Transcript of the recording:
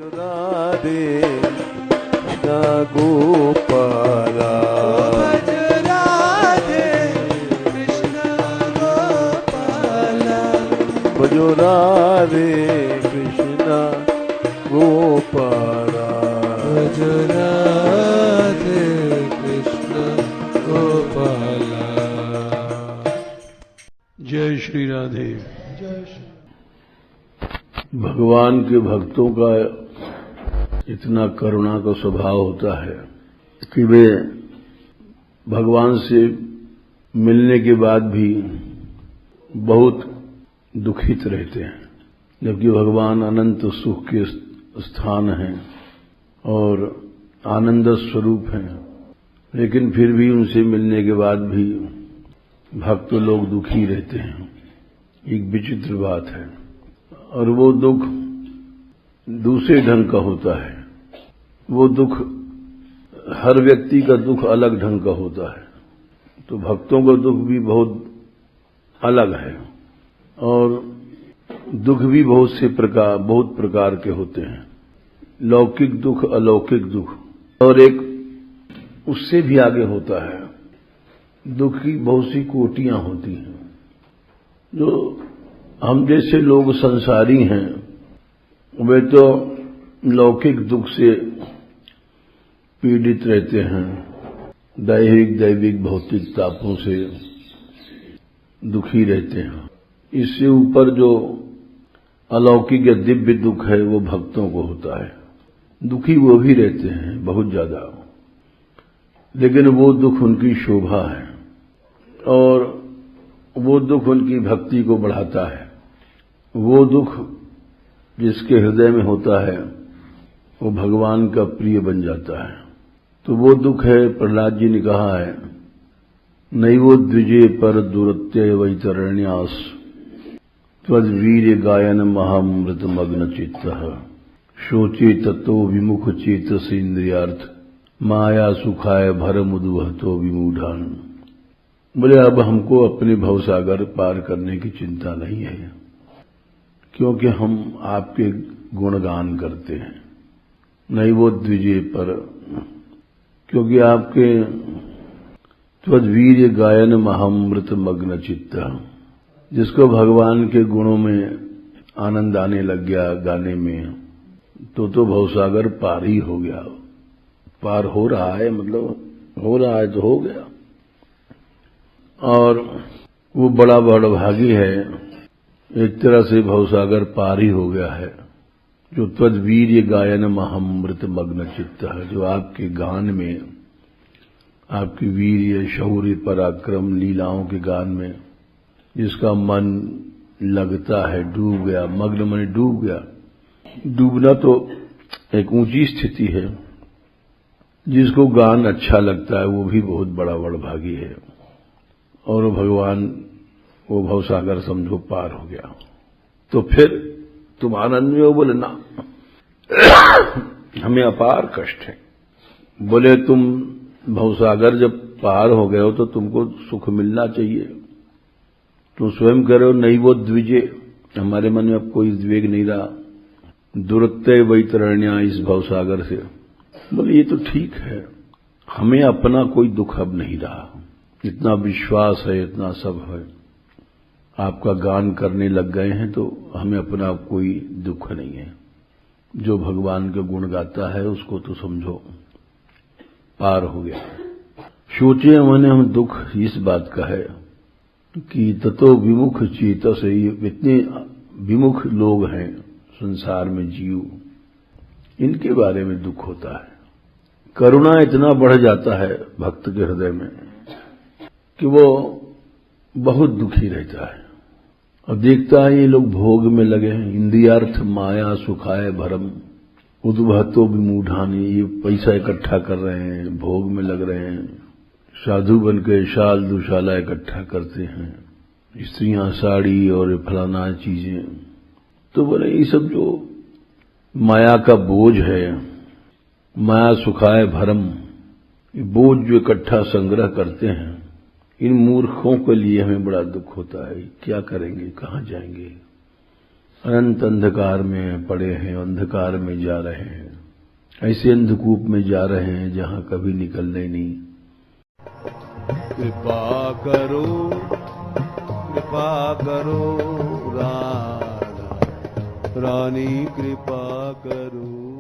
राधे कृष्ण गोपाला भज राधे कृष्ण गोपाला भजो राधे कृष्ण गोपाला भज राधे कृष्ण गोपाला। जय श्री राधे। जय श्री। भगवान के भक्तों का इतना करुणा का स्वभाव होता है कि वे भगवान से मिलने के बाद भी बहुत दुखित रहते हैं, जबकि भगवान अनंत सुख के स्थान हैं और आनंद स्वरूप हैं, लेकिन फिर भी उनसे मिलने के बाद भी भक्त लोग दुखी रहते हैं। एक विचित्र बात है, और वो दुख दूसरे ढंग का होता है। वो दुख हर व्यक्ति का दुख अलग ढंग का होता है, तो भक्तों का दुख भी बहुत अलग है, और दुख भी बहुत प्रकार के होते हैं। लौकिक दुख, अलौकिक दुख, और एक उससे भी आगे होता है। दुख की बहुत सी कोटियां होती हैं। जो हम जैसे लोग संसारी हैं वे तो लौकिक दुख से पीड़ित रहते हैं, दैविक भौतिक तापों से दुखी रहते हैं। इससे ऊपर जो अलौकिक या दिव्य दुख है वो भक्तों को होता है। दुखी वो भी रहते हैं बहुत ज्यादा, लेकिन वो दुख उनकी शोभा है, और वो दुख उनकी भक्ति को बढ़ाता है। वो दुख जिसके हृदय में होता है वो भगवान का प्रिय बन जाता है। तो वो दुख है, प्रहलाद जी ने कहा है, नैवो द्विजे पर दुरत्य वैतरण्यास त्वद्वीर्य गायन महामृत मग्न चित्तः शोचे तत्तो विमुख चेतस इंद्रियार्थ माया सुखाय भरम उद्वहतो विमूढ़ान। बोले अब हमको अपने भवसागर पार करने की चिंता नहीं है, क्योंकि हम आपके गुणगान करते हैं। नहीं वो द्विजय पर, क्योंकि आपके त्वद्वीर्य गायन महामृत मग्न चित्ता, जिसको भगवान के गुणों में आनंद आने लग गया गाने में, तो भवसागर पार ही हो गया। पार हो रहा है, मतलब हो रहा है तो हो गया। और वो बड़ा भागी है, एक तरह से भवसागर पार ही हो गया है, जो त्वद्वीर्य गायन महामृत मग्न चित्त है, जो आपके गान में, आपकी वीर्य शौर्य पराक्रम लीलाओं के गान में जिसका मन लगता है, डूब गया। मग्न माने डूब गया। डूबना तो एक ऊंची स्थिति है। जिसको गान अच्छा लगता है वो भी बहुत बड़ा भागी है, और भगवान वो भवसागर समझो पार हो गया। तो फिर तुम आनंद में हो? बोले ना, हमें अपार कष्ट है। बोले तुम भवसागर जब पार हो गए हो तो तुमको सुख मिलना चाहिए। तुम स्वयं कह रहे हो नहीं वो द्विजे, हमारे मन में अब कोई द्वेग नहीं रहा, दुरत्य वैतरण्या इस भवसागर से। बोले ये तो ठीक है, हमें अपना कोई दुख अब नहीं रहा, इतना विश्वास है, इतना सब है, आपका गान करने लग गए हैं तो हमें अपना कोई दुख नहीं है। जो भगवान के गुण गाता है उसको तो समझो पार हो गया। सोचे मैंने हम दुख इस बात का है कि ततो विमुख चेतस, इतने विमुख लोग हैं संसार में, जीव, इनके बारे में दुख होता है। करुणा इतना बढ़ जाता है भक्त के हृदय में कि वो बहुत दुखी रहता है, और देखता है ये लोग भोग में लगे हैं। इंद्रियार्थ माया सुखाय भरम उद्वहतो विमूढ़ानि, ये पैसा इकट्ठा कर रहे हैं, भोग में लग रहे हैं, साधु बन के शाल दुशाला इकट्ठा करते हैं, स्त्रियां साड़ी और फलाना चीजें। तो बोले ये सब जो माया का बोझ है, माया सुखाय भरम, ये बोझ जो इकट्ठा संग्रह करते हैं, इन मूर्खों के लिए हमें बड़ा दुख होता है। क्या करेंगे, कहां जाएंगे? अनंत अंधकार में पड़े हैं, अंधकार में जा रहे हैं, ऐसे अंधकूप में जा रहे हैं जहां कभी निकलने नहीं। कृपा करो राधा रानी, कृपा करो।